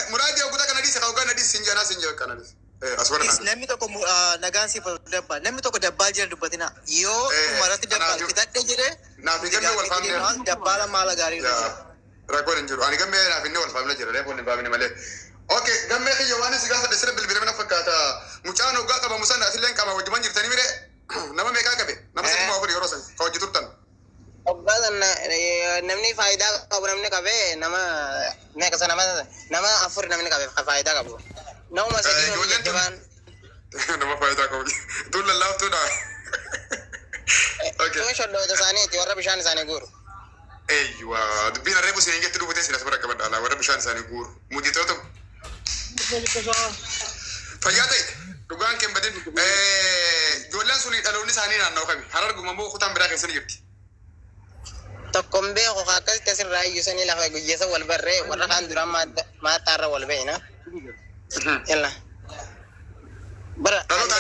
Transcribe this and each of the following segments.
مرادي أقول لك أنا دي سأقول أنا دي سنجانا كنا دي أسوأنا نمي تكو نغانسي فدبا نمي تكو دبال جرى دبتنا يو مرات دبال كتات جرى نافي كنا والفاميلي دبال مالا غاري راكون انجرو أنا كم نافي نو والفاميلي جرى ليه بقول نفاميلي ماله أوكي كم يا يواني سيجا سدسر بالبيرمنا فكاتا مچانو غا كبا مسان أصلين كما وجبان جرتني ميره نما ميكا كبي نما سيجا أقول يروسن كوجي تورتن أبغى نمني فايدة كابو نمني كبي نما كسر نما أفر نمني كبي فايدة كابو نو مسجين نمني جبان نما فايدة كابو تقول الله تودا أوكي تو شو ده ثاني تورا بيشان ثاني غور أيوة دبينا ريبو سينجي تدو بتي سيناس برا كمان على ورا بيشان ثاني غور مودي توتو فياتي دوغان كم بدين جولان سوني دالوني ثاني نانو كبي هرر غمبو ختام برا كسر يبتي تقوم به وقاكل تسر رأي يسني لا في جيسة والبرة ورخان درام ما تارا والبينا يلا برا أنا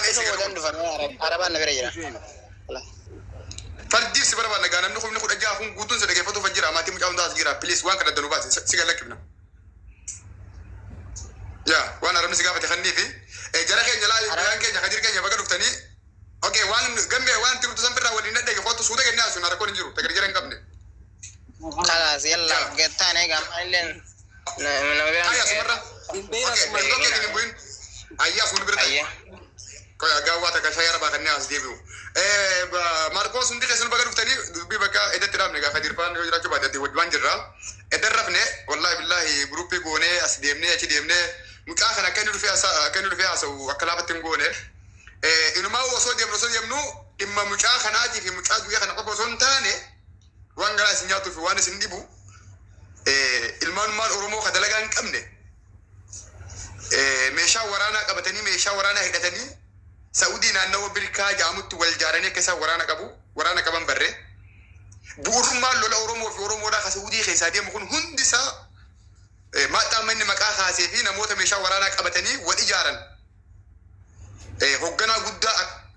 دفن عربان نبرة لا فردي سبرا وانا كان نخو نخو أجا هم قطن سدك فتو فجرا ما تيمو جاون داس جرا بليس وان كذا دنوبات سيجا لك بنا يا وانا رمي سيجا فتخني في جرا كي جلال بيان كي جاكدير كي جبكة دفتني اوكي وان جنبي وان تيمو تسمبرا ولينا ده يفوتو سودا كنا سونا ركون جرو تكرر جرا كمني خلاص يلا قطع نيجا مايلين أيا سمرة اوكي كني بوين أيا سون برتا كوي أجاوا تكشايرا بكني أسديبو ماركوس ندي كسر بقى دفتني بيبكا إذا ترام نيجا خدير بان يجرا كبا دتي ودوان جرا إذا رفني والله بالله جروبي كونه أسديمني أشديمني متأخر كانوا فيها سو أكلابة تنقونه إنه ما هو صوديوم نو إما متأخر ناتي في متأخر ويا خنا قبض صون تاني وان غلا سنياتو في وان سنديبو المان مان أورومو خدلقان كمنه ميشا ورانا قبتني ميشا ورانا هيدتني سعودي نانو بريكا جامت والجارني كسا ورانا كمان بري بورما لولا أورومو في أورومو دا سعودي خيسادي مكون هندسا ما تامني مكا خاسفين موت ميشا ورانا قبتني والإجارن هوغنا غدا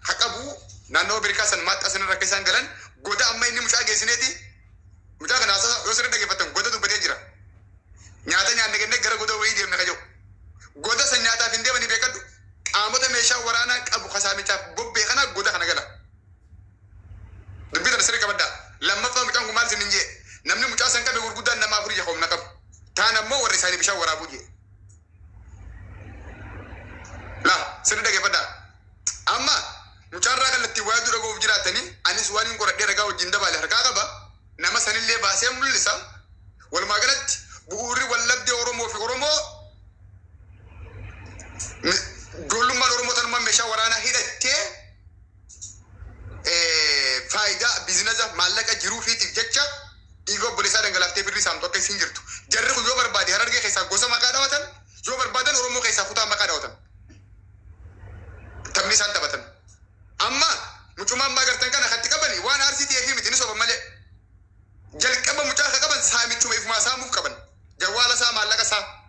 حقبو نانو بريكا سن مات أسن ركيسان غلن غدا أما إني مشا جيسينيتي مشا كناسا يوسر دغه فتن غدا دو بدي جرا نياتا نيان دغه نغرا غدا وي ديم نكاجو غدا سن نياتا فيندي بني بكدو قامته ميشا ورانا قبو خساميتا بوبي خنا غدا خنا غلا دبي ترسري كبدا لما فهم كان غمال سننجي نمني مشا سن كبي غدا نما فري يخوم نكب تانا مو ورساني مشا ورا بوجي لا سن دغه فدا اما مشارا كلتي وادو رغو جراتني اني سواني قرد رغاو جندا بالي ركا كبا نما سنلي باسم لسا والمغرت بوري ولد اورومو في اورومو دولو ما اورومو تن ما مشا ورانا هيدتي فايده بيزنس مالك جيرو في تجچا ايغو بوليسا دنگلافتي بيري سام تو كاي سينجرتو جرخو يو بربادي هررگه خيسا غوسا ما قادوتن يو بربادن اورومو خيسا فوتا ما قادوتن تمني سانتا بتن اما مچوما ما غرتن كان خطي قبني وانا ار سي تي في متني سو بمله جل كبا مچا كبن سامي تو ما سامو كبن جوالا سام الله كسا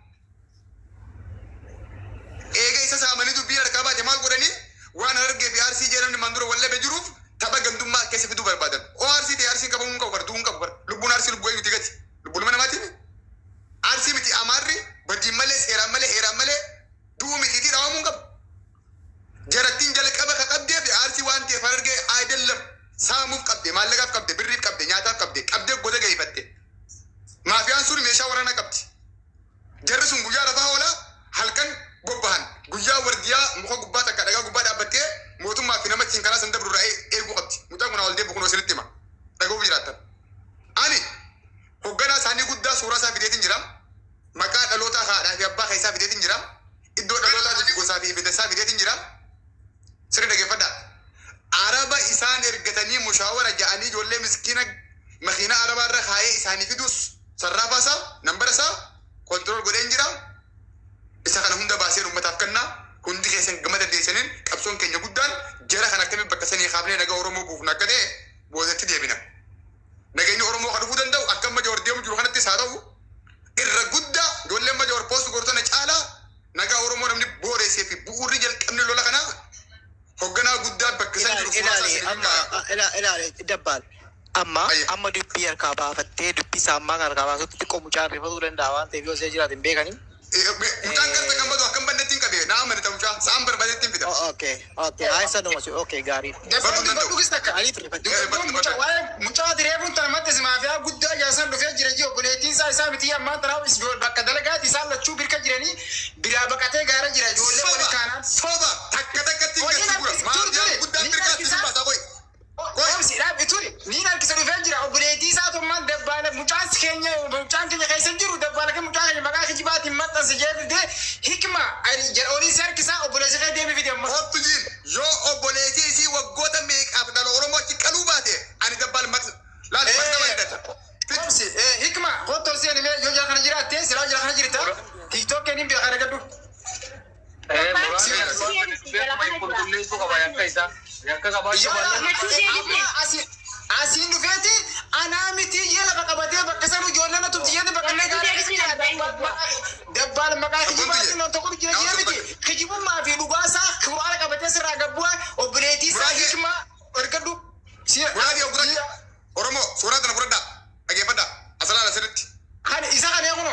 ايغي سامني دو بير كبا جمال غدني وانا رگه بي ار سي جيرن مندرو ولا بجروف تبا گندما كيس في دو بربادن او ار سي تي ار سي كبن كو بردون كبر لبون ار سي لبو يتيغتي لبون من ماتي ار سي متي اماري بدي مله سيرا مله دو متي دي راومون كب جرتين جل كبا كقبدي في ار سي وان تي فرگه ايدلم سامو قبدي مالغا قبدي بريد قبدي نياتا قبدي غودا گيفتي ما في انصر ميشا ورانا قبدي جرسون غيا رفا ولا halkan bobban guya wardiya muko gubata kadaga gubada batte motum ma fina macin kana sandabru rai egu qabti mutaguna walde bukuno selitima dago bijirata ani hogana sani gudda sura sa bidetin jiram maka dalota khada fi abba khaisa bidetin jiram iddo dalota di gosa fi bidesa bidetin jiram sire dage fada araba isan ergatani mushawara jaani jolle miskina makhina araba ra khaye isani fidus sarrafa sa number sa control goden jiram isa kana hunda baaseen ummataaf kanna hundi keesen gamada deesenen qabsoon keenya guddaan jara kana akkami bakka sanii qaabne naga oromoo buuf nakade boodatti deebina nagayni oromoo kan dhufuu danda'u akkam majoor deemu jiru kanatti isaa ta'u irra guddaa ijoolleen majoor poostu goortana caalaa nagaa oromoo namni booreessee fi bu'uurri jalqabni lola kana hogganaa guddaa bakka san jiru ilaali dabbaal amma dubbii harkaa baafattee dubbii saammaa kan harkaa baasutti xiqqoo mucaa rifatuu danda'a waan ta'eef yoo see jiraate hin beekanii. Mucaan garsa kan badu akkam bannetti hin qabee naa amanata mucaa sa'aan barbaadetti hin fida. Okay, haa isa dhuma okay gaarii. Mucaa direefuun tan maddisi maafiyaa guddaa jaasan dhufee jira jiru obboleettiin isaa miti ammaa tanaaf bakka dalagaati isaan lachuu birka jiranii biraa baqatee gaara jira ijoollee wali kaanaan. Soba takka takkatti hin gadi gura maafiyaan guddaan birkaatti hin baasaa qoy. Qoomsiidhaaf ituri niin harkisa dhufee jira obboleettii isaa tummaan dabbaala mucaan keenya keessa jiru dabbaala kan mucaa keenya maqaa kijibaatiin maxxansi jeefite hikma oliis harkisaa obboleessi kee deemi fide ammoo. Hottu jiin yoo obboleettii isii waggoota meeqaaf dhala Oromoo achi qaluu baate ani dabbaala maxxansi. Laal maxxansi wayyadata. Qoomsi hikma hottoo si ani yoo jira kana jiraatte silaa jira kana jirta tiiktookeen hin beekaa argadhu. Asiin dhufeeti anaa miti jala baqabatee bakka san ijoolleen tubtiyyatti baqannee dabbaala maqaa kijibaatiin on tokko jira jira miti kijibummaa fi dhugaasaa kuraala qabatee sirraa gabbu'a obboleettii isaa hikmaa argadhu. Oromoo suuraa kana fudhadhaa dhageeffadhaa asirraa asirratti. Kan isa kan eeguno.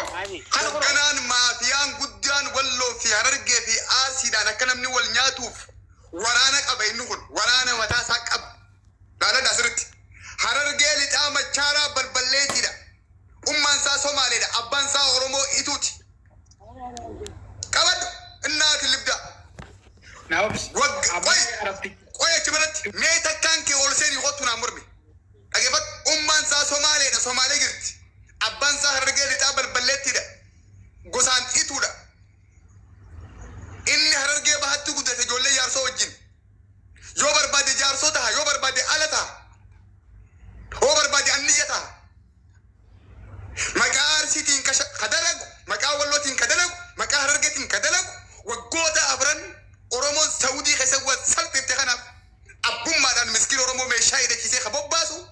Kanaan maafiyaan guddaan walloo fi harargee fi aasiidhaan akka namni wal nyaatuuf waraana qaba inni kun waraana mataa isaa qaba. Daaladha asirratti. Harargee lixaa machaaraa balballeetiidha. Ummaan isaa Somaaleedha. Abbaan isaa Oromoo ituuti. Qabadhu innaati libda. Qoy achi biratti mee takkaan kee ol seenii kottu naan mormi. Dhageeffadhu ummaan isaa Somaaleedha. Somaalee jirti. Abbaan isaa harargee lixaa balballeettiidha. Gosaan ituudha. Inni harargee bahatti guddate ijoollee jaarsoo wajjin. Yoo barbaade jaarsoo ta'a, yoo barbaade ala ta'a. Yoo barbaade anniyya ta'a. Maqaa Arsiitiin ka dalagu, maqaa Wallootiin ka dalagu, maqaa Harargeetiin ka dalagu, waggoota afran Oromoon Saawudii keessa salphifte kanaaf abbummaadhaan miskiin Oromoo meeshaa hidhachiisee ka bobbaasu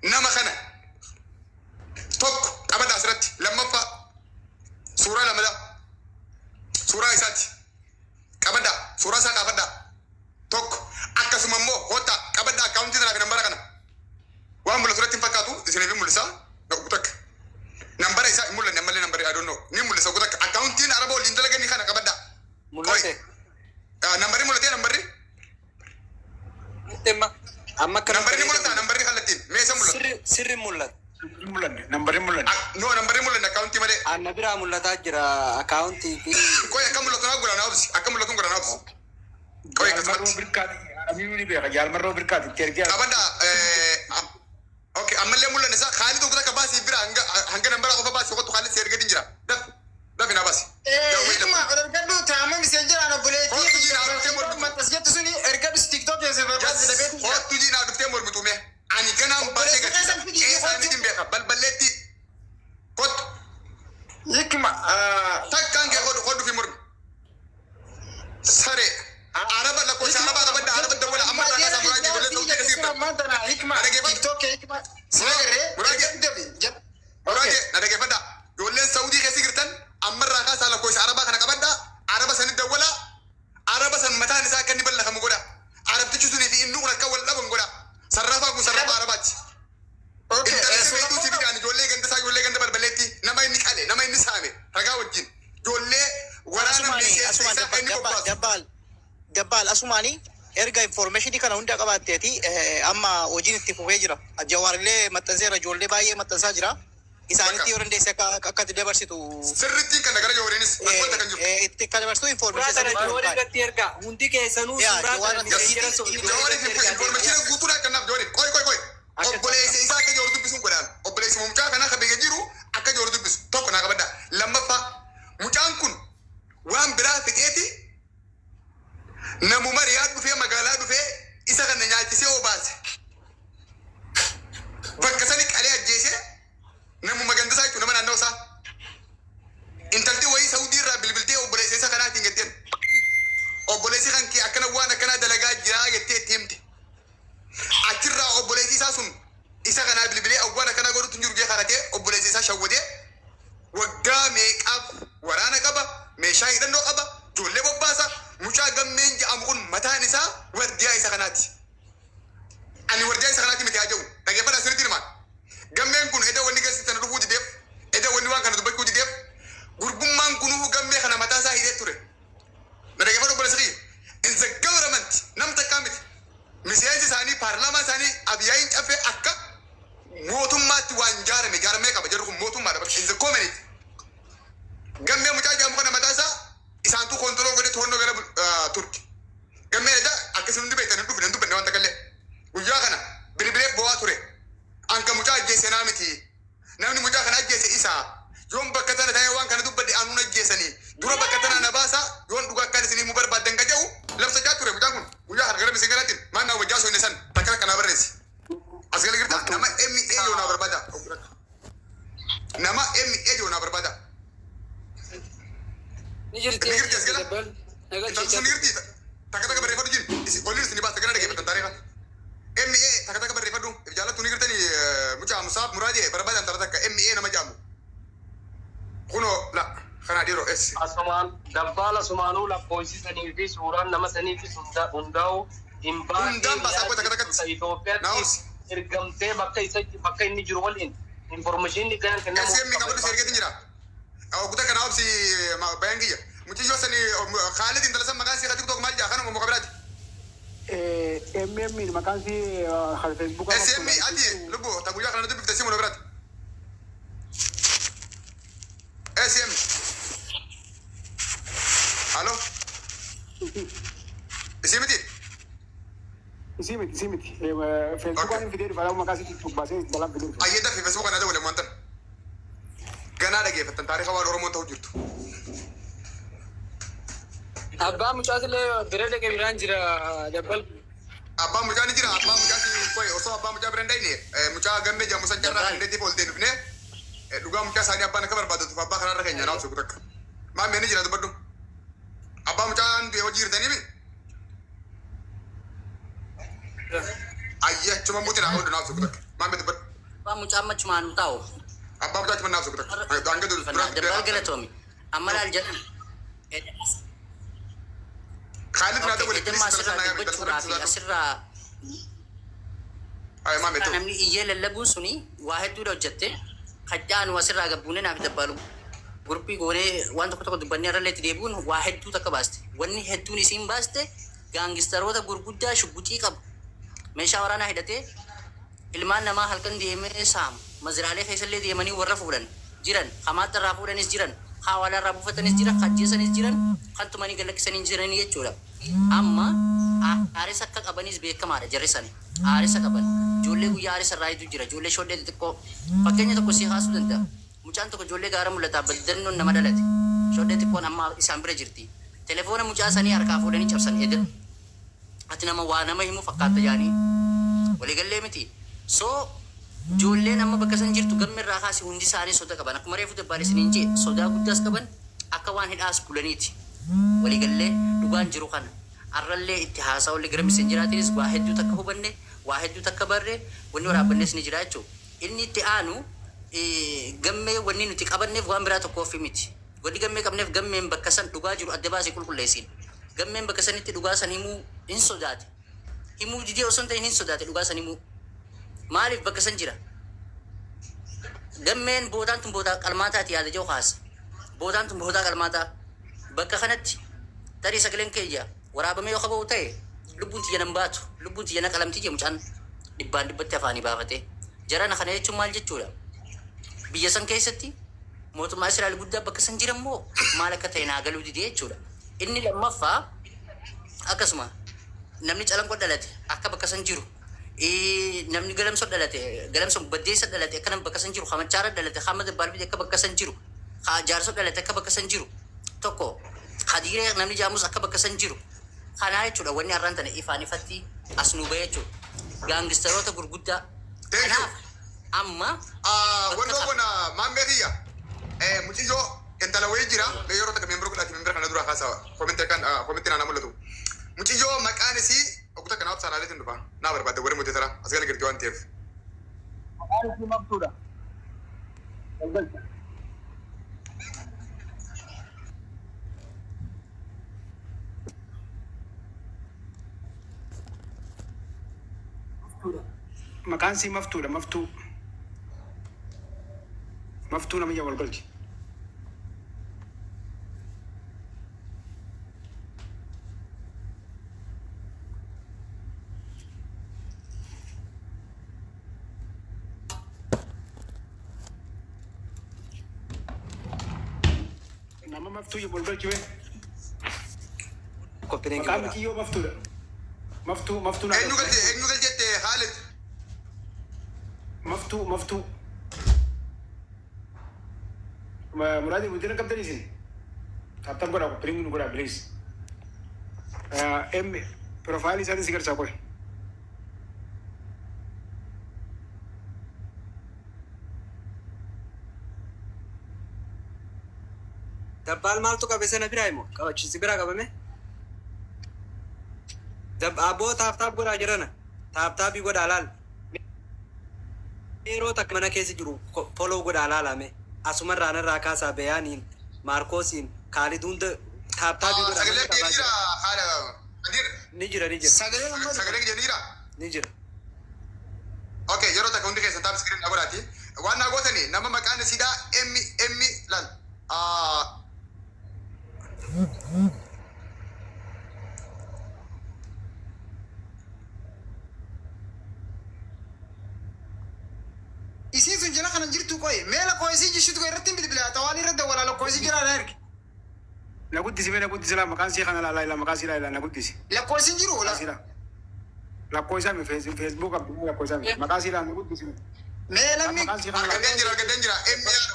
nama kana. Tokko qabadha asirratti lammaffaa suuraa lamadha. Suuraa isaati. Qabadha suuraa isaa qabadha. Tokko akkasuma immoo hotta qabadha akkaawuntii tanaa fi nambara kana. Waan mul'atu irratti hin fakkaatu isiniif hin mul'isa. Takka nambara isaa hin mul'anne ammallee nambari I don't know ni mul'isa takka akkaawuntiin araba waliin dalaganii kana qabadha. Mul'ate. Nambarri mul'atee nambarri. Amma akka nambarri mul'ata nambarri kallattiin meesa mul'ata. Sirri mul'ata. Nambarri mul'anne. No nambarri mul'anne akkaawuntii malee. Anna biraa mul'ataa jira akkaawuntii fi. Qoy akka mul'atu naa guraan haabsi akka mul'atu guraan haabsi. Qoy akkasumatti. Jaalmarroo birkaati itti ergee. Qabadha okay ammallee mul'anne isaa Khaalid tokko takka baasii bira hanga nambara qofa baasii qottu Khaalid si ergadin jira. Daf na baasi. Hikma ergadhu taama misee jiraan obboleettii maxxas jettu suni ergadhu tiktok keessa barbaadu dabeetu jira. Kottu jiinaa dhuftee mormitu mee ani ganaan baasee gadhiisa keessaa ni dimbeeka balballeetti kottu Hikma takkaan kee hodhu fi mormi saree araba lakkoofsa arabaa qabadda araba dawwala amma irraa kaasaa muraajii golee ta'uu jedhe sirna. Hikma tiktok hikma Muraajee na dhageeffadha ijoolleen Saawudii keessa jirtan amma irraa kaasaa lakkoofsa arabaa kana qabadda araba sanit dawwala araba san mataan isaa akka inni bal'afamu godha arabtichi sunii fi inni kun akka wal dhaban godha sarrafaa kun sarrafa arabaati. Intarneetii beektuu si bidaan ijoollee ganda isaa ijoollee ganda balballeetti nama inni qale nama inni saame ragaa wajjin ijoollee waraana miseensa isaa akka inni bobbaasu. Dabbaal asumaanii erga informationii kana hunda qabaatteeti amma hojiin itti fufee jira. Jawaarillee maxxanseera ijoollee baay'ee maxxansaa jira. Isaanitti yoo dandeesse akka itti dabarsitu. Sirrittiin kan nagara Jawaariinis bakkoota kan jiru. Itti kan dabarsitu information. Jawaarii irratti erga hundi keessanuu suuraa kana jira Jawaariif information guutuudhaan kennaaf Jawaariif qoy. Obboleessa isaa akka Jawaar dubbisuun godhaan. Obboleessa mucaa kanaa kan beekee jiru akka Jawaar dubbisu tokko naa qabadha. Lammaffaa mucaan kun waan biraa fixeeti namuma riyaa dhufee magaalaa dhufee isa kana nyaachisee obaase. Bakka sani qalee ajjeesee namuma gandasaa jechuun nama naannoo isaa. Intalti wayii Saawudii irraa bilbiltee obboleessa isa kanaatiin jetteen. Obboleessi kan kee akkana waan akkanaa dalagaa jiraa jettee itti himte. Achirraa obboleessi isaa sun isa kanaa bilbilee awwaan akkanaa godhutti jiru jee karatee obboleessi isaa shawwatee waggaa meeqaaf waraana qaba meeshaa hidhannoo qaba ijoollee bobbaasa mucaa gammeen jedhamu kun mataan isaa wardiyaa isa kanaati. Ani wardiyaa isa kanaati miti haa jedhu dhageeffadha asirratti himaan. Gurbummaan kunuu gammee kana mataa isaa hidhee ture. Na dhaggeeffadhu obboleessa kiyya. In the government nam takkaa miti. Miseensi isaanii paarlaamaa isaanii Abiyaayin Caffee akka mootummaatti waan jaaramee qaba jedhu kun mootummaadha. In the community. Gammee mucaa jaamu kana mataa isaa isaantu koontoroo godhe to'annoo gara Turki. Gammee edaa akkasii hundi beektan hin dhufne hin dubbanne waan takkallee. Guyyaa kana bilbilee bo'aa ture. Anka mucaa ajjeese naa miti. Namni mucaa kana ajjeese isaa. Yoon bakka tana ta'ee waan kana dubbadde aanuun ajjeesanii. Dura bakka tana na baasa yoon dhugaa akkan isinii mu barbaaddan ka jedhu labsachaa ture mucaan kun. Guyyaa kana gara misee galaatiin maan naa wajjaa soine san takka kanaa barreessi. As gala girtaa nama MEA yoo naa barbaada. Nama MEA yoo naa barbaada. Ni jirti. Ni girti as gala. Tantu ni girti. Takka takka barreeffadhu jin. Olin isinii baasta gana dhageeffatan taarifa. MEA takka takka barreeffadhu. Jaalattu ni girtanii mucaa Musaab Muraadee barbaadan tara takka MEA nama jaamu. Kuno la kana diro es. Asumaan dabbaala sumaanuu lakkoofsisanii fi suuraan nama sanii fi hundaa'u Hundaan baasaa goota takka Itoophiyaatti ergamtee bakka inni jiru waliin informeeshinii kan kennamu. SM kabadu sergeetiin jira. Kuta kana obsi bayangiyya. Muciyyoo sani Khalid intala san maqaan si tiktok maal jaa kanuma muka biraati. MM maqaan si Facebook. SM ati lubbu ta guyyaa kana dubbifte simu na biraati. SM. Halo. Isimiti. Isimiti. Facebook kan video di dalam maqaan si TikTok baasee dalam video. Ayyada fi Facebook kana wala montan. Ganaa dhageeffatan taarifa waan Oromoon ta'u jirtu. Abbaa mucaatillee bira dhaqee biraan jira dabbal. Abbaa mucaa ni jira. Abbaa mucaa si koye osoo abbaa mucaa bira hin dhayne mucaa gammee jaamu san jarraa hin deetti booltee dhufne dhugaa mucaa isaanii abbaan akka barbaadatuuf abbaa kanarra keenya naaf suuku takka. Maammee ni jira dubbadhu. Abbaa mucaan hojii jirtanii mi? Ayya cuma muti naa hodhu naaf suuku takka. Maammee dubbadhu. Abbaa mucaa machumaan taa'u. Abbaa mucaa cuma naaf suuku takka. Hanga Dabbal galatoomi. Amma laal jedhan. Khalid naa ta'u Edemmaa asirraa dubbachuudhaa fi asirraa Ay maammee ta'u. namni iyyee lallabuun suni waa hedduudha hojjette. Kadhaanu asirraa gabbuunee naaf dabbaalu. Gurbii goonee waan tokko tokko dubbannee irra itti deebi'uun waa hedduu takka baaste. Wanni hedduun isiin baaste gaangistaroota gurguddaa shugguxii qabu. Meeshaa waraanaa hidhatee ilmaan namaa halkan deemee saamu. Maziraalee keessallee deemanii warra fuudhan jiran. Hamaatti irraa fuudhanis jiran. Hawaala irraa buufatanis jiran. Ajjeesanis jiran. Kan tumanii gallakkisanii jiranii jechuudha. Amma aaressa akka qabanis beekamaadha jarri sani. Aaressa qaban. Ijoollee guyyaa aaressa irraa hedduu jira. Ijoollee shoollee xixiqqoo. Fakkeenya tokko si haasuu danda'a. Mucaan tokko ijoollee gaara mul'ata. Baddannoon nama dhalate. Shoollee xiqqoon amma isaan bira jirti. Telefoona mucaa sanii harkaa fuudhanii cabsan edda. Ati nama waa nama himu fakkaata jaanii. Waliigallee miti. So ijoolleen amma bakka san jirtu gamme irraa kaasi hundi isaanii soda qaban. Akkuma reefu dabbaaleessaniin jee sodaa guddaas qaban akka waan hidhaas bulaniiti. Waliigallee dhugaan jiru kana. Arrallee itti haasaa olli gara miseenjiraatiinis waa hedduu takka hubanne waa hedduu takka barre wanni waraabbannees ni jira jechuudha. Inni itti aanu gammee wanni nuti qabanneef waan biraa tokkoof miti. Wanni gammee qabneef gammeen bakka san dhugaa jiru adda baasee qulqulleessin. Gammeen bakka sanitti dhugaa san himuu hin sodaate. Himuu didee osoo hin ta'in hin sodaate dhugaa san himuu. Maaliif bakka san jira? Gammeen bootaan tun bootaa qalmaataati yaada jiru kaasa. Bootaan tun bootaa qalmaataa. Bakka kanatti tarii sagaleen keeyya waraabamee yoo qaba'u ta'e lubbuun tiyya nan baatu. Lubbuun tiyya na qalamti jee mucaan dhibbaan dhibbatti afaanii baafatee. Jarana kana jechuun maal jechuudha? Biyya san keessatti mootummaa Israa'el guddaa bakka san jiran moo maal akka ta'e naa galuu didee jechuudha. Inni lammaffaa akkasuma namni calanqoo dhalate akka bakka san jiru. Namni galamsoo dhalate galamsoo baddeessa dhalate akka nama bakka san jiru. Hamachaara dhalate hamma dabbalbii akka bakka san jiru. Jaarsoo dhalate akka bakka san jiru. Tokko hadiiree namni jaamus akka bakka san jiru. Kanaa jechuudha wanni har'aan tana ifaan ifatti as nu bahee jechuudha. Gaangistaroota gurguddaa. Kanaaf amma wannoo kun maammee kiyya muciyyoo intala wayii jira yeroo takka meembira kudhaati meembira kana dura haasawa komitti naannaa mul'atu. Muciyyoo maqaan isii okuta kanaaf saalaaleetiin dhufa naa barbaadde warri mutee tara as gala girti waan ta'eef. Maqaan isii maftuudha. Maqaan isii maftuudha maftuu. Maftuu nama ija wal galchi. nama maftuu yoo bolbal jiwe Koppiin maqaan miti yoo maftuudha maftuu naa eenyu galjette Khalid maftuu muraadi guddina qabdan isin taaptaan godhaa koppiin nu godhaa bilees em profaayilii isaatiin si garsaa qoe Dabbaal maaltu qabe sana biraa immoo qabachiisi biraa qabame. Abboo taaptaap godhaa jirana. Taaptaabii godhaa laal. Yeroo takka mana keessa jiru foloo godhaa laalame. Asumarraa narraa kaasaa Beyaaniin, Maarkoosiin, Kaaliduun taaptaabii godhaa. sagalee kee jira haala Ni jira. sagalee kee jira Ni jira. okay yeroo takka hundi keessa taap screen dhagoraati waan naa gootani nama maqaan isiidhaa emmi laal Isiin sun jala kanan jirtu qoye. Meela qoyisii jishutu qoye irratti bilbilaa tawaan irra dawwalaa lakkoofsi jira na erge. na guddisi laa maqaan sii kana laalaa maqaan sii laalaa na guddisi Lakkoofsi jiru la. lakkoo isaa mi feesbuuk abdii lakkoo isaa mi maqaan sii laalaa na guddisi Meela mi. maqaan sii kana laalaa argadeen jira emmi yaada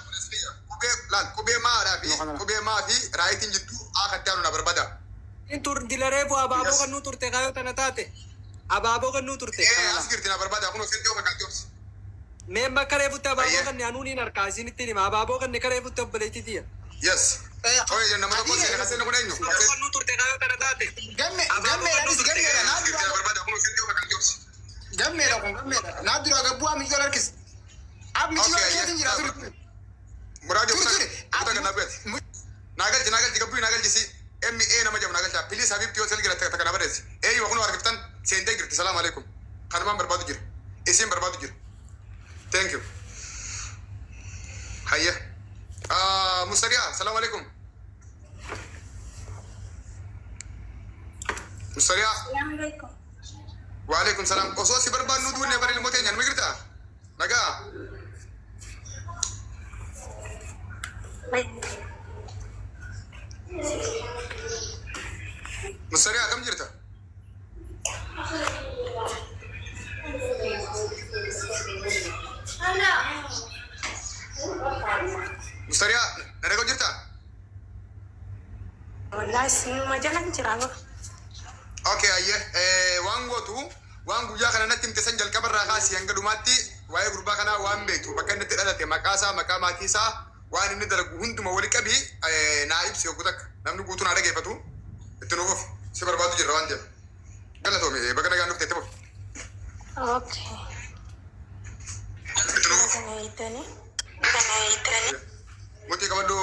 qubee laal qubee maadhaa fi raayitiin jidduu akkatti aanu na barbaada Dilareefu abaaboo kan nuu turte kaayoo tana taate. Abaaboo kan nuu turte. as girti na barbaada kun osoo iddoo maqaan joobsi Meen bakka reefutti abaaboo kan anuun hin harkaa isinitti hima. Abaaboo kan ka reefutti obboleetti tiya. yes oye nama tokko seena kasee kun eenyu Abaaboo kan nuu turte kaayoo tana taate. Gammeedhaanis gammeedha. Naa as girti na dura barbaada kun osoo iddoo maqaan joobsi gammeedha kun gammeedha. Naa dura gabbuu amijoo harkis. Ab mijoo keetiin jira ture. muraadi Ture. kuta ganna beeti naagalchi gabbii naagalchisi emmi nama jabu naagalcha pilis habibti yoo sel gira takka na bareesi eeyyuma kun argiftan seentee girti salaamu alaikum kanumaan barbaadu jira isiin barbaadu jira thank you hayya mustariyaa salaamu alaikum mustariyaa waalaikum salaam osoo si barbaadnu duunee bare ilmoo teenya numa girta nagaa mustariyaa kam jirta mustariyaa nadagoo jirta Wallahi sinuma jalan jira ba. okay ayye waan gootu waan guyyaa kana natti himte san jalqabarraa kaasii hanga dhumaatti waa'ee gurbaa kanaa waan beektu bakka inni itti dhalate maqaasaa maqaa maatiisaa waan inni dalagu hunduma wali qabii naa ibsi yogguu takka namni guutuu naa dhageeffatu itti nuufuuf si barbaadu jirra waan jedhu galatoome bakka nagaan dhufte itti fuuf Okay. itti nuufuuf Kana itani. mutii qabadhu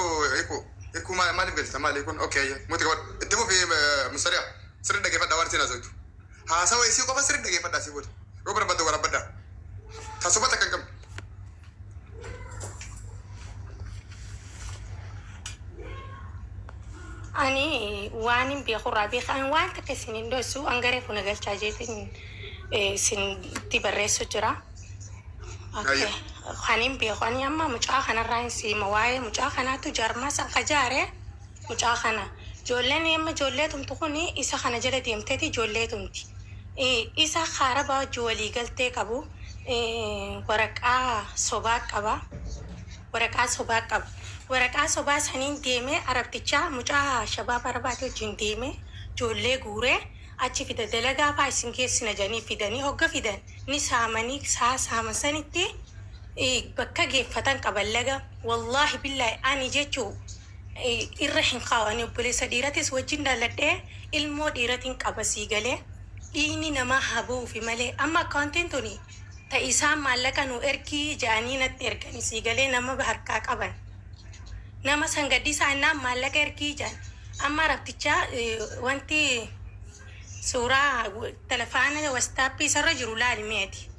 hiikuu maaliif galchita maali kun okay ayye mutii qabadhu itti fuuf mustariyaa sirri dhageeffadhaa waan siin haasawtu haasawa isii qofa sirri dhageeffadhaa si booda yoo barbadda warabbaddaa tasubata kan qabdu Ani waan beeku rabii kan waan takka isinin dhosu angaree kuna galchaa jeetin isin itti barreessu jira. Okay. Kanin beeku ani amma mucaa kanarraa hin siima waa'ee mucaa kanaatu jaarmas akka jaare mucaa kana. Ijoolleen amma ijoollee tumtu kun isa kana jala deemteeti ijoollee tumti. Isa kaaraba walii galtee qabu waraqaa sobaa qaba. Waraqaa sobaa saniin deemee arabticha mucaa shabaab arabaati wajjin deemee ijoollee guuree achi fida dalagaa faa isin geessina jedhanii fidanii hogga fidan ni saamanii saaman sanitti bakka geeffatan qaban laga wallaahi billaahi ani jechuu irra hin kaawani obboleessa dhiiratis wajjin daalladhee ilmoo dhiiratiin qaba sii galee dhiini namaa habuufi malee amma akkaawuntiin tuni ta'isaan maallaqa nu ergii ja'anii natti erganii sii galee nama harkaa qaban. Nama sangadii isaannaan maallaqa ergii jedhan amma arabtichaa wanti suuraa telefoona wastaappii isarra jiru laalimeeti.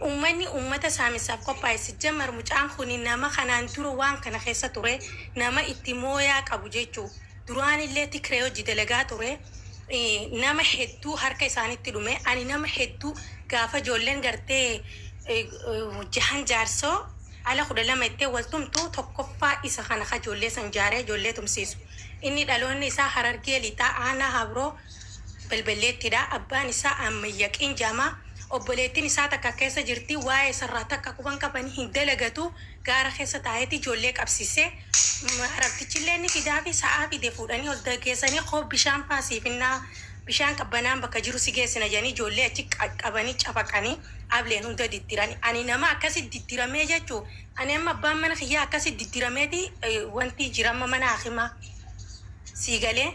Uummanni uummata saamisaaf qophaa'e sijjamar mucaan kun nama kanaan dura waan kana keessa ture nama itti mooyaa qabu jechuu duraan illee tikiree hojii dalagaa ture nama hedduu harka isaanitti dhume ani nama hedduu gaafa ijoolleen gartee jahan jaarsoo ala kudha lama ittee waltumtu tokkoffaa isa kana ka ijoollee san jaaree ijoollee tumsiisu. Inni dhaloonni isaa Harargee lixaa aanaa Habroo balballeettidha. Abbaan isaa Ammayyaqiin Jaamaa. Obboleettiin isaa takka keessa jirti waa'ee sarraa takka quban qabanii hin dalagatu gaara keessa taa'eeti ijoollee qabsiisee haraftichillee inni fidaa fi sa'aa fide fuudhanii ol geessanii qoob bishaan paasiifinnaa bishaan qabbanaan bakka jiru si geessina jedhanii ijoollee achi qabanii cafaqanii ableen hunda diddiranii. Ani nama akkasi diddiramee jechuu ani amma abbaan mana kiyyaa akkasi diddirameeti wanti jirama mana hakimaa sii galee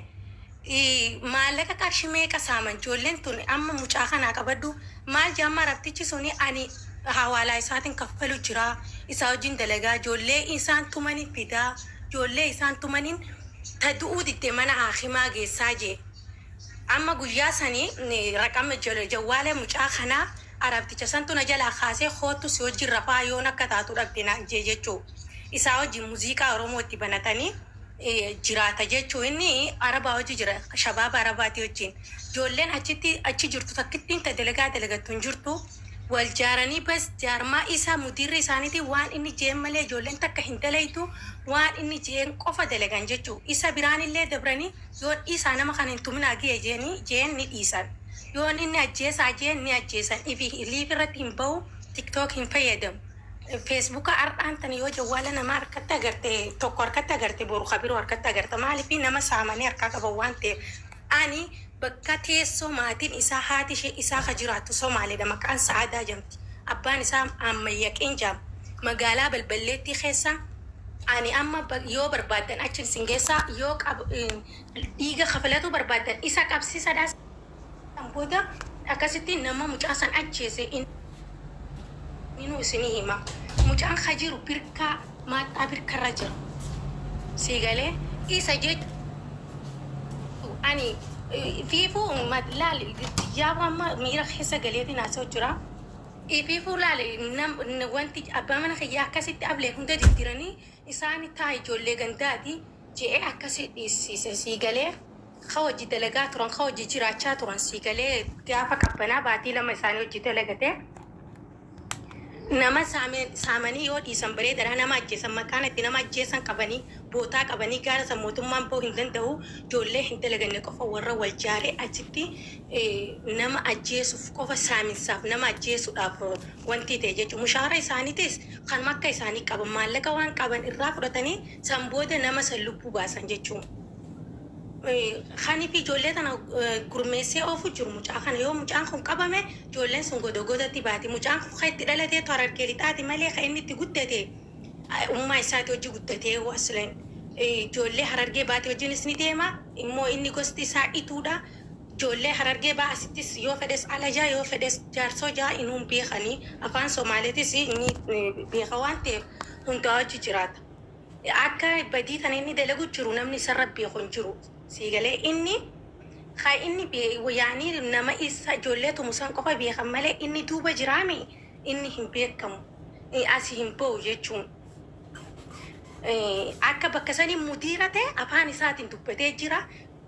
maallaqa qarshii meeqa saaman ijoolleen tun amma mucaa kanaa qabaddu maal jaamma raftichi suni ani hawaalaa isaatiin kaffalu jira isaa wajjin dalagaa ijoollee isaan tumaniin fidaa ijoollee isaan tumaniin tadu'uu diddee mana hakimaa geessaa jee amma guyyaa sanii raqama jawwaala mucaa kanaa arabticha santu na jalaa kaasee kootu si wajjin rafaa yoon akka taatu dhaqdina jee jechuu isaa wajjin muuziqaa oromoo itti banatanii jiraata jechuu inni arabaa hojii jira shabaaba arabaati wajjin ijoolleen achi jirtu takkittiin ta dalagattu hin jirtu wal jaaranii bas jaarmaa isaa mudirri isaaniiti waan inni jeen malee ijoolleen takka hin dalaytu waan inni jeen qofa dalagan jechuu isa biraan illee dabranii yoon isaa nama kan hin tuminaa gee jeen ni dhiisan yoon inni ajjeesaa jeen ni ajjeesan liif irratti hin bahu tiktook hin fayyadamu Facebook ardaan tan yoo jawwaala nama harkatti agarte tokko harkatti agarte boru kabiroo harkatti agarte maaliif nama saamanii harkaa qaban waan ta'eef ani bakka teessoo maatiin isaa haati ishee isaa ka jiraattu Somaaliidha maqaan Sa'aadaa jedhamti abbaan isaa Ammayyaqiin Jaama magaalaa Balballeettii keessa ani amma yoo barbaadan achi isin geessaa yoo dhiiga kafalatu barbaadan isa qabsiisadhaas booda akkasitti nama mucaa san ajjeese inu isinii hima mucaan ka jiru birkaa maaxaa birkarra jira siigalee isa jechu ani fiifuu laali yaaba amma miira keessa galeetiin haasa'u jira fiifuu laali wanti abbaa mana kiyyaa akkasitti ablee hunda diddiranii isaan taa ijoollee gandaati je'ee akkasi dhiisiise siigalee ka hojii dalagaa turan ka hojii jiraachaa turan siigalee gaafa qabbanaa baatii lama isaanii hojii dalagate nama saamanii yoo dhiisan bareedadha nama ajjeesan maqaan itti nama ajjeesan qabanii bootaa qabanii gaara san mootummaan ba'uu hin danda'u ijoollee hin dalaganne qofa warra wal jaaree achitti nama ajjeesuuf qofa saaminsaaf nama ajjeesuudhaaf wanti ta'e jechuudha. Mushaara isaaniitis kan makka isaanii qaban maallaqa waan qaban irraa fudhatanii san booda nama san lubbuu baasan jechuudha. Khani fi ijoollee tana gurmeessee oofu jiru mucaa kana yoo mucaan kun qabame ijoolleen sun godagodatti baati mucaan kun itti dhalatee Harargee lixaati malee kan inni itti guddate ummaa isaati hojii guddatee wasleen ijoollee Harargee baati hojiinis ni deema immoo inni gosti isaa ituudha ijoollee Harargee baa asittis yoo fedhes alajaa yoo fedhes jaarsoo jaa inuun beekanii afaan Somaaleetis inni beeka waan ta'eef hundaa hojii jiraata akka badii kana inni dalagu jiru namni isarra beeku hin jiru. Siigalee inni haa inni yaanii nama isa ijoollee tumusan qofa beekan malee inni duuba jiraame inni hin beekamu asii hin ba'u jechuun akka bakka sanii mudiira ta'e afaan isaatiin dubbatee jira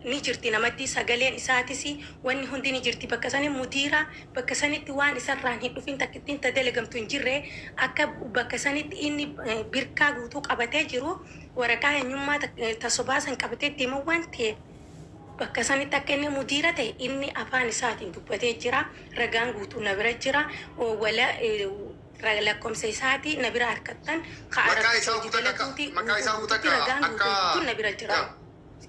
ni jirti namatti sagaleen isaatis wanni hundi ni jirti bakka sanii mudiira bakka sanitti waan isarraan hin dhufin takkittiin ta dalagamtu hin jirre akka bakka sanitti inni birkaa guutuu qabatee jiru waraqaa eenyummaa tasobaasan qabatee deema waan ta'eef bakka sanitti akka inni mudiira ta'e inni afaan isaatiin dubbatee jira ragaan guutuu na bira jira wala lakkoomsa isaatii na bira harkattan maqaa isaa ragaan guutuu na bira jira.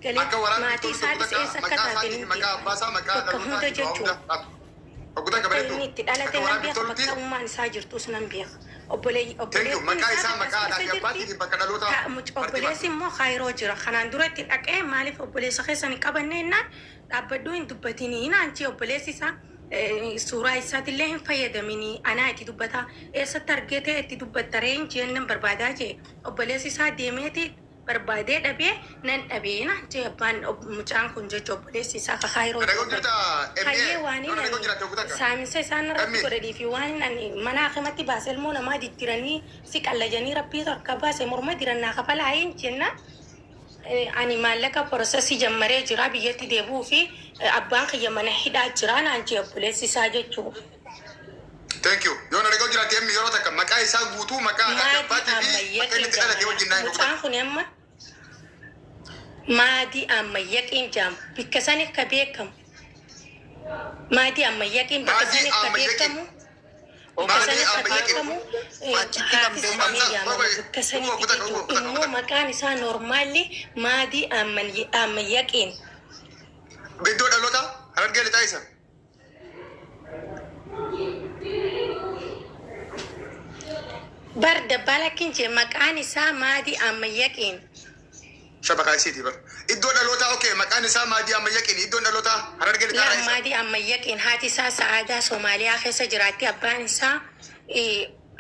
Maatii isaatis eessa akka taateen bakka hunda jechuudha. Inni itti dhalate nan beeka bakka ummaan isaa jirtus nan beeka. Obboleessi immoo kaayiroo jira. Kanaan dura itti dhaqee maaliif obboleessa keessan hin qabanne innaan dhaabbaduu hin dubbatinii naanchi obboleessi isaa suuraa isaatiillee hin fayyadaminii anaa itti dubbata. Eessatti argee ta'e itti dubbatta reenji jennan barbaadaa jee obboleessi isaa deemeeti barbaadee dhabee nan dhabee naanchi abbaan mucaan kun jecha obboleessi isaa kaayiroo hayyee waan saaminsa isaan irratti godhanii fi waan mana hakimatti baase ilmoo namaa diddiranii si qallajanii rabbii tokko baase morma dirannaa kafalaayeen jenna ani maallaqa porosesii jammaree jira biyyatti deebuu fi abbaan kiyya mana hidhaa jira naanchi obboleessi isaa jechuudha. Thank you. Yoo na dhaga'u jiraate emmi yeroo takka maqaa isaa guutuu maqaa abbaatii fi maqaa inni itti dhalate wajjin naan mucaan kun amma maadii ammayyaqiin jaam bikka sani akka beekamu maadii ammayyaqiin bikka sani akka beekamu bikka sani akka beekamu haafisanii yaamama bikka sanitti immoo maqaan isaa noormaalli maadii ammayyaqiin. Biddoo dhaloota Harargee lixaa isa. Bar dabbalakin je maqaan isaa maadii ammayyaqiin. Shabakaa isiiti bar. Iddoo dhalootaa okay maqaan isaa maadii ammayyaqiin iddoon dhalootaa Harargee lixaa Yaa isa. maadii ammayyaqiin haati isaa Sa'aadaa Soomaaliyaa keessa jiraatti abbaan isaa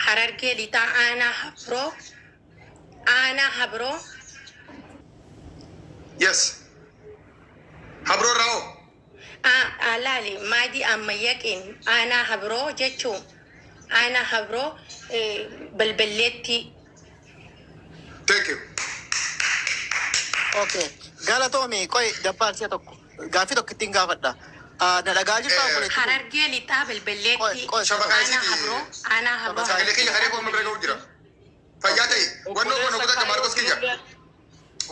Harargee lixaa aanaa habroo. Yes. Habroo Raa'oo. Alaali maadii ammayyaqiin aanaa habroo jechuun aanaa habroo balballeetti. Thank you. Okay. Galatoomii qoy dabbaarsiya tokko gaaffii tokko ittiin gaafadha. Na dhagaa jirtaa obboleetti. Harargee lixaa balballeetti Shabakaa aanaa isiiti. habroo aanaa habroo. Sagalee kiyya haree kooma bira ga'u jira. Fayyaa ta'e wannoo koona kutaa akka Maarkos kiyya.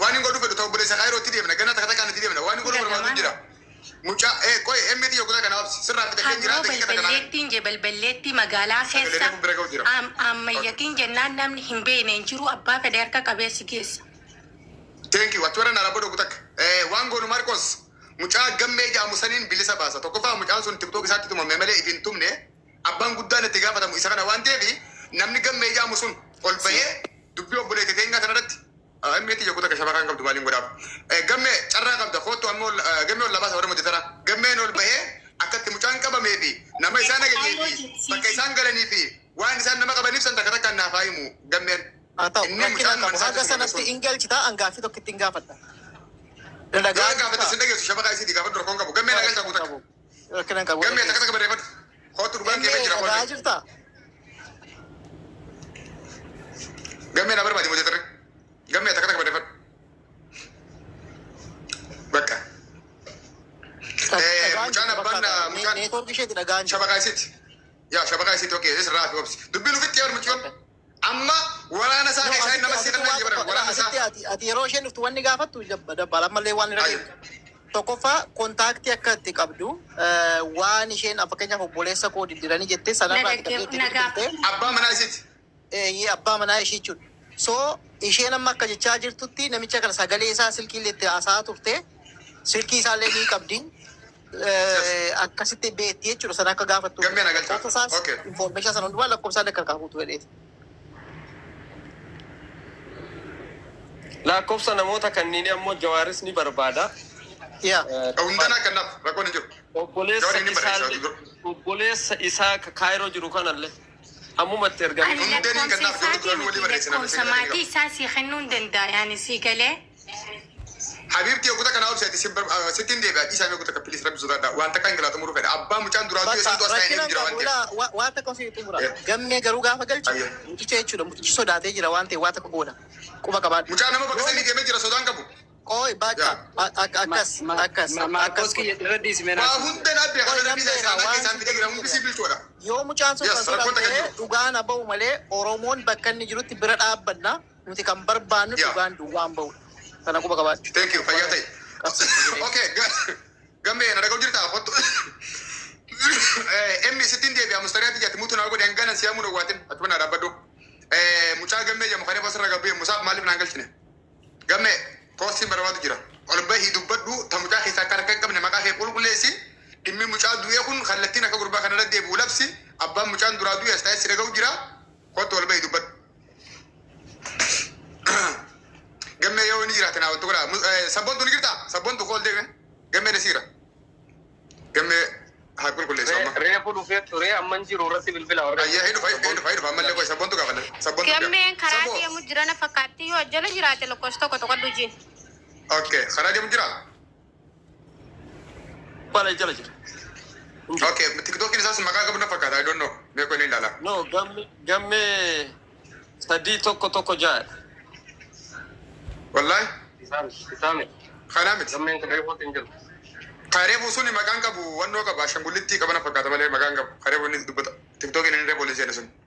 Waan hin godhu fedhu ta'u obboleessa Kaayirootti deemna ganna takka takkaan itti deemna waan hin godhu barbaadu jira. Mucaa qoy emmi xiyya kutaa kanaaf sirraa fidee jira Habroo ta'e kana. balballeettiin je balballeetti magaalaa keessa Sagalee kun bira ga'u jira. ammayyaqiin jennaan namni hin beekne hin jiru abbaa fedhe harka qabeessi geessa. Thank you. Watu warana rabodo kutak. Waan goonu Marcos. Mucaa gammee jaamu saniin bilisa baasa. Tokkoffaa mucaan sun TikTok isaatti tumame malee ifin tumne. Abbaan guddaan itti gaafatamu isa kana waan ta'eef namni gammee jaamu sun ol bahee dubbii obboleetti teenyaa kanarratti. Inni itti jokkoo takka shabakaan qabdu maaliin godhaaf. Gammee carraa qabda footoo ammoo gammee ol labaasa warra hojjetara. Gammeen ol bahee akkatti mucaan qabamee fi nama isaan naganyee fi bakka isaan galanii fi waan isaan nama qabaniif san takka takkaan naaf haa himu gammeen. Haa ta'u rakkina qabu haga sanatti hin galchitaa an gaaffii tokko ittiin gaafadha. Dhagaa gaafate sin dhageessu shabakaa isiiti gaafadhu rakkoon qabu gammee nagal qabu takka. Rakkina qabu. Gammee takka takka barreeffadhu. Kootu dhugaan kee jira dhagaa koollee. jirtaa? Gammee na barbaadi mootee tarree. Gammee takka takka barreeffadhu. Bakka. Mucaan abbaan mucaan Neetwoorkii isheeti dhagaan jira. shabakaa isiiti. Yaa shabakaa isiiti okee is raafi obsi. Dubbiin ofitti yaa mucaan. Amma waraana isaa keessaa nama seeqannaa jiran waraana isaa. Ati yeroo isheen dhuftu wanni gaafattu dabbaala ammallee waan irra deemu. Tokkoffaa kontaaktii akka itti qabdu waan isheen fakkeenyaaf obboleessa koo diddiranii jettee sanarraa Abbaa manaa isiiti. abbaa manaa ishee jechuudha. So isheen amma akka jechaa jirtutti namicha kana sagalee isaa silkiillee itti haasa'aa turte silkii isaallee ni qabdi. Akkasitti beetti jechuudha sana akka gaafattu. Gammee na galcha. Okay. Information sana hundumaa lakkoofsaan akka kaafuutu fedheeti. Lakkoofsa namoota kanneen ammoo Jawaaris ni barbaada. Yaa. Hundaan akkannaaf rakkoon hin jiru. Obboleessa isaa Kaayiroo jiru kanallee ammumatti ergamee. Ani lakkoofsa maatii isaa si kennuu hin danda'a yaani si galee. Habibti yoo kutaa kanaa obseeti sittiin deebi'a dhiisaa mee kutaa kappilis rabbi sodaadha waan takka ingilaa xumuruu fedha abbaa mucaan duraa du'e santu as ta'ee jira waan ta'eef. Waan takka osoo xumura. Gammee garuu gaafa galchu mucicha jechuudha mucichi sodaatee jira waan ta'eef waan takka gooda. Quba qabaadhu. Mucaa nama bakka sanii deemee jira sodaan qabu. Qooyi bakka akkas. Maarkos kiyya irra dhiisime Waa hunda naabbiya kana dabbisaa isaa akka isaan fidee jira hundi sibiiltoodha. Yoo mucaan sun kan sodaatee dhugaan ba'u malee Oromoon bakka inni jirutti bira dhaabbanna nuti kan barbaannu dhugaan duwwaan ba'udha. Kana quba qabaadhu. Thank you fayyaa ta'e. Okay gammee na dhaga'u jirtaa kottu. Emmi sittiin deebi'a mustariyaatti jatti mutu naa godhe hangana siyaamuu dhowwaatin attuma naa dhaabbadhu. Mucaa gammee jedhamu kan eebba sirra gabbee musaaf maaliif naan galchine? Gammee koostiin barbaadu jira. Ol bahii dubbadhu ta mucaa keessaa akka harka hin qabne maqaa kee qulqulleessi. Dhimmi mucaa du'ee kun kallattiin akka gurbaa kanarra deebi'u labsi. Abbaan mucaan duraa du'e as ta'e si dhaga'u jira. Kottu ol bahii dubbadhu. Gammee yoo ni jiraate naa wantu godha. Sabboontu ni jirtaa? Sabboontu kool deeme. Gammee ni siira. Gammee haa qulqulleessu amma. Reefu dhufee ture amman jiru irratti bilbila warra. Ayyaa hin dhufa ammallee qoy sabboontu gaafadha. Sabboontu Gammeen karaa deemu jira na fakkaatti yoo jala jiraate lakkoofsa tokko tokko dhujiin. Okay, karaa deemu jira. Bala jala jira. Okay, TikTokin isaas maqaa qabu na fakkaata. I don't know. Mee koy ni ilaala. No gammee sadii tokko ja'a. Wallahi. Isaame. Kanaa miti. Gammeen kan reefu hin jiru. Kareebu suni maqaan qabu wannoo qaba ashangullitti qabana fakkaata malee maqaan qabu. Kareebu inni dubbata. TikTok ini ada polisi ada sun.